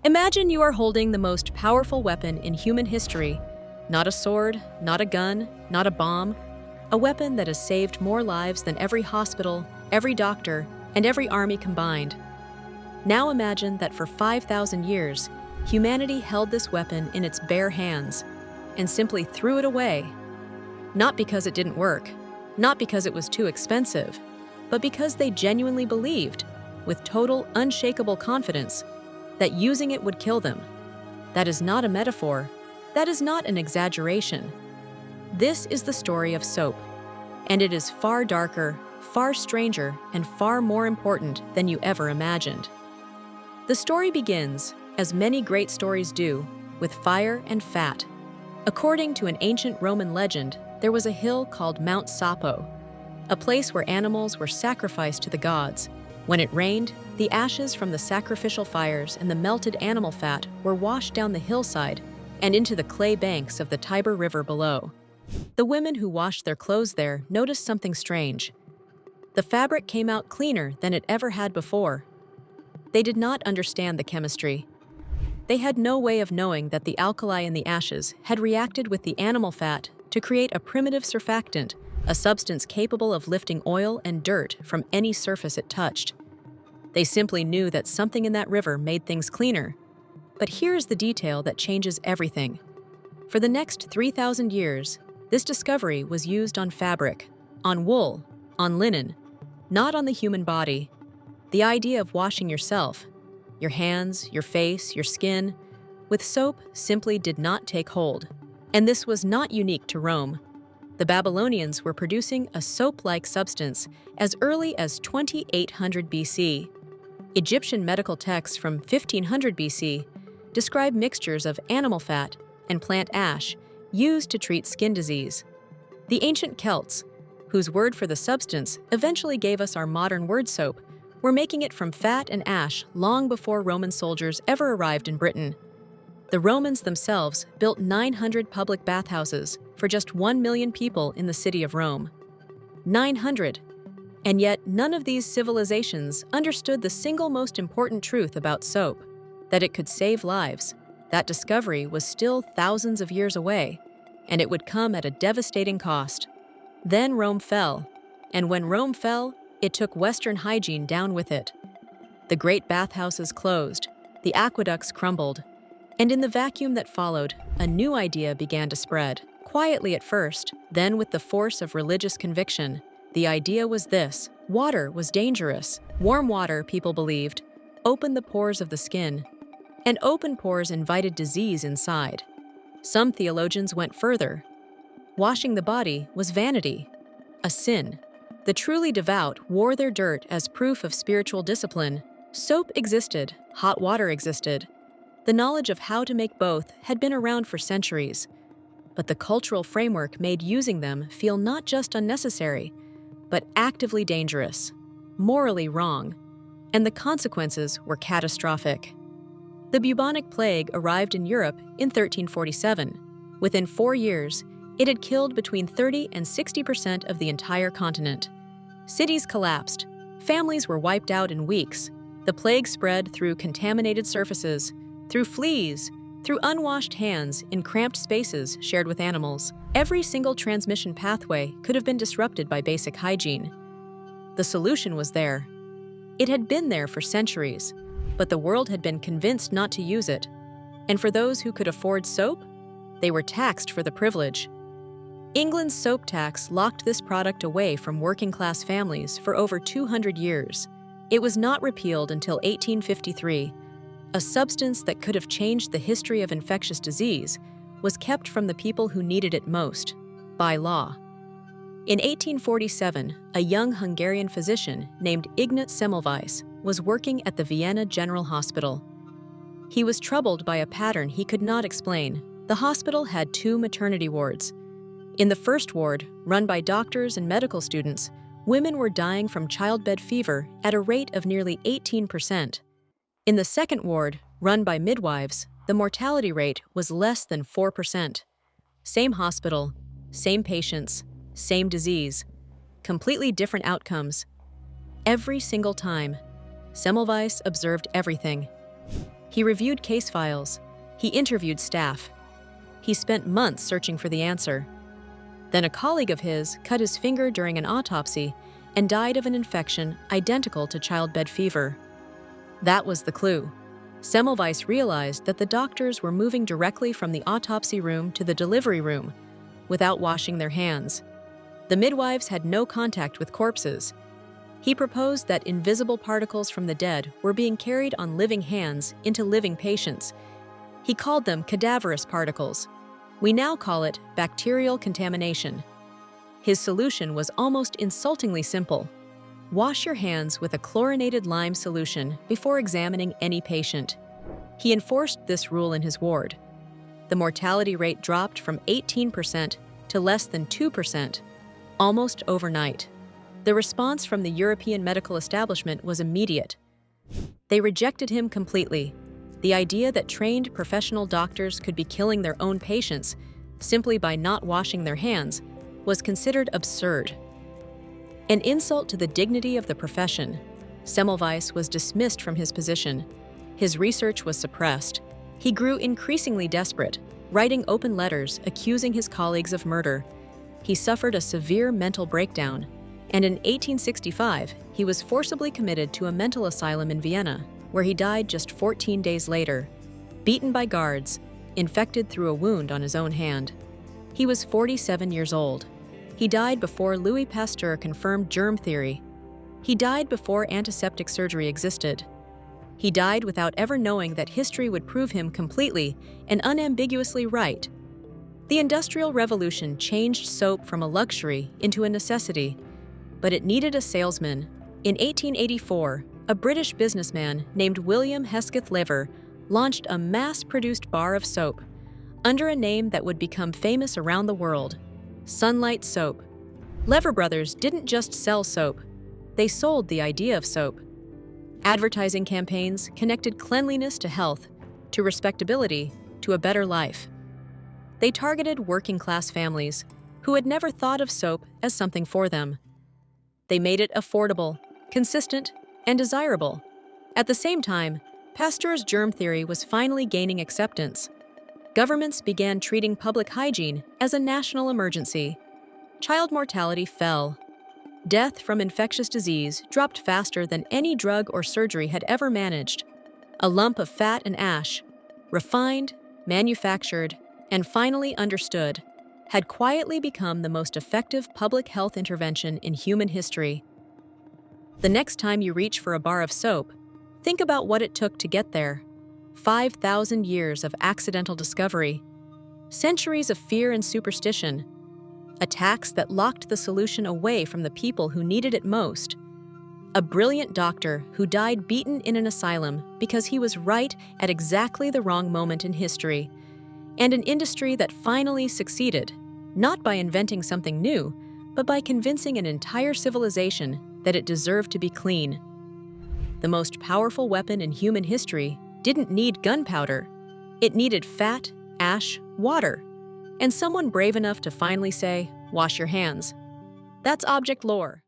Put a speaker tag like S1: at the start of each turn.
S1: Imagine you are holding the most powerful weapon in human history. Not a sword, not a gun, not a bomb. A weapon that has saved more lives than every hospital, every doctor, and every army combined. Now imagine that for 5,000 years, humanity held this weapon in its bare hands and simply threw it away. Not because it didn't work, not because it was too expensive, but because they genuinely believed, with total, unshakable confidence, that using it would kill them. That is not a metaphor. That is not an exaggeration. This is the story of soap, and it is far darker, far stranger, and far more important than you ever imagined. The story begins, as many great stories do, with fire and fat. According to an ancient Roman legend, there was a hill called Mount Sapo, a place where animals were sacrificed to the gods. When it rained, the ashes from the sacrificial fires and the melted animal fat were washed down the hillside and into the clay banks of the Tiber River below. The women who washed their clothes there noticed something strange. The fabric came out cleaner than it ever had before. They did not understand the chemistry. They had no way of knowing that the alkali in the ashes had reacted with the animal fat to create a primitive surfactant, a substance capable of lifting oil and dirt from any surface it touched. They simply knew that something in that river made things cleaner. But here's the detail that changes everything. For the next 3,000 years, this discovery was used on fabric, on wool, on linen, not on the human body. The idea of washing yourself, your hands, your face, your skin, with soap simply did not take hold. And this was not unique to Rome. The Babylonians were producing a soap-like substance as early as 2800 BC. Egyptian medical texts from 1500 BC describe mixtures of animal fat and plant ash used to treat skin disease. The ancient Celts, whose word for the substance eventually gave us our modern word soap, were making it from fat and ash long before Roman soldiers ever arrived in Britain. The Romans themselves built 900 public bathhouses for just 1 million people in the city of Rome. 900! And yet none of these civilizations understood the single most important truth about soap, that it could save lives. That discovery was still thousands of years away, and it would come at a devastating cost. Then Rome fell, and when Rome fell, it took Western hygiene down with it. The great bathhouses closed, the aqueducts crumbled, and in the vacuum that followed, a new idea began to spread. Quietly at first, then with the force of religious conviction. The idea was this: water was dangerous. Warm water, people believed, opened the pores of the skin, and open pores invited disease inside. Some theologians went further. Washing the body was vanity, a sin. The truly devout wore their dirt as proof of spiritual discipline. Soap existed, hot water existed. The knowledge of how to make both had been around for centuries, but the cultural framework made using them feel not just unnecessary, but actively dangerous, morally wrong, and the consequences were catastrophic. The bubonic plague arrived in Europe in 1347. Within 4 years, it had killed between 30 and 60% of the entire continent. Cities collapsed, families were wiped out in weeks. The plague spread through contaminated surfaces, through fleas, through unwashed hands in cramped spaces shared with animals. Every single transmission pathway could have been disrupted by basic hygiene. The solution was there. It had been there for centuries, but the world had been convinced not to use it. And for those who could afford soap, they were taxed for the privilege. England's soap tax locked this product away from working-class families for over 200 years. It was not repealed until 1853. A substance that could have changed the history of infectious disease was kept from the people who needed it most, by law. In 1847, a young Hungarian physician named Ignat Semmelweis was working at the Vienna General Hospital. He was troubled by a pattern he could not explain. The hospital had 2 maternity wards. In the first ward, run by doctors and medical students, women were dying from childbed fever at a rate of nearly 18%. In the second ward, run by midwives, the mortality rate was less than 4%. Same hospital, same patients, same disease, completely different outcomes. Every single time, Semmelweis observed everything. He reviewed case files. He interviewed staff. He spent months searching for the answer. Then a colleague of his cut his finger during an autopsy and died of an infection identical to childbed fever. That was the clue. Semmelweis realized that the doctors were moving directly from the autopsy room to the delivery room without washing their hands. The midwives had no contact with corpses. He proposed that invisible particles from the dead were being carried on living hands into living patients. He called them cadaverous particles. We now call it bacterial contamination. His solution was almost insultingly simple. Wash your hands with a chlorinated lime solution before examining any patient. He enforced this rule in his ward. The mortality rate dropped from 18% to less than 2%, almost overnight. The response from the European medical establishment was immediate. They rejected him completely. The idea that trained professional doctors could be killing their own patients simply by not washing their hands was considered absurd. An insult to the dignity of the profession, Semmelweis was dismissed from his position. His research was suppressed. He grew increasingly desperate, writing open letters accusing his colleagues of murder. He suffered a severe mental breakdown, and in 1865, he was forcibly committed to a mental asylum in Vienna, where he died just 14 days later, beaten by guards, infected through a wound on his own hand. He was 47 years old. He died before Louis Pasteur confirmed germ theory. He died before antiseptic surgery existed. He died without ever knowing that history would prove him completely and unambiguously right. The Industrial Revolution changed soap from a luxury into a necessity, but it needed a salesman. In 1884, a British businessman named William Hesketh Lever launched a mass-produced bar of soap under a name that would become famous around the world: Sunlight Soap. Lever Brothers didn't just sell soap, they sold the idea of soap. Advertising campaigns connected cleanliness to health, to respectability, to a better life. They targeted working-class families who had never thought of soap as something for them. They made it affordable, consistent, and desirable. At the same time, Pasteur's germ theory was finally gaining acceptance. Governments began treating public hygiene as a national emergency. Child mortality fell. Death from infectious disease dropped faster than any drug or surgery had ever managed. A lump of fat and ash, refined, manufactured, and finally understood, had quietly become the most effective public health intervention in human history. The next time you reach for a bar of soap, think about what it took to get there. 5,000 years of accidental discovery, centuries of fear and superstition, attacks that locked the solution away from the people who needed it most, a brilliant doctor who died beaten in an asylum because he was right at exactly the wrong moment in history, and an industry that finally succeeded, not by inventing something new, but by convincing an entire civilization that it deserved to be clean. The most powerful weapon in human history didn't need gunpowder. It needed fat, ash, water, and someone brave enough to finally say, "Wash your hands." That's object lore.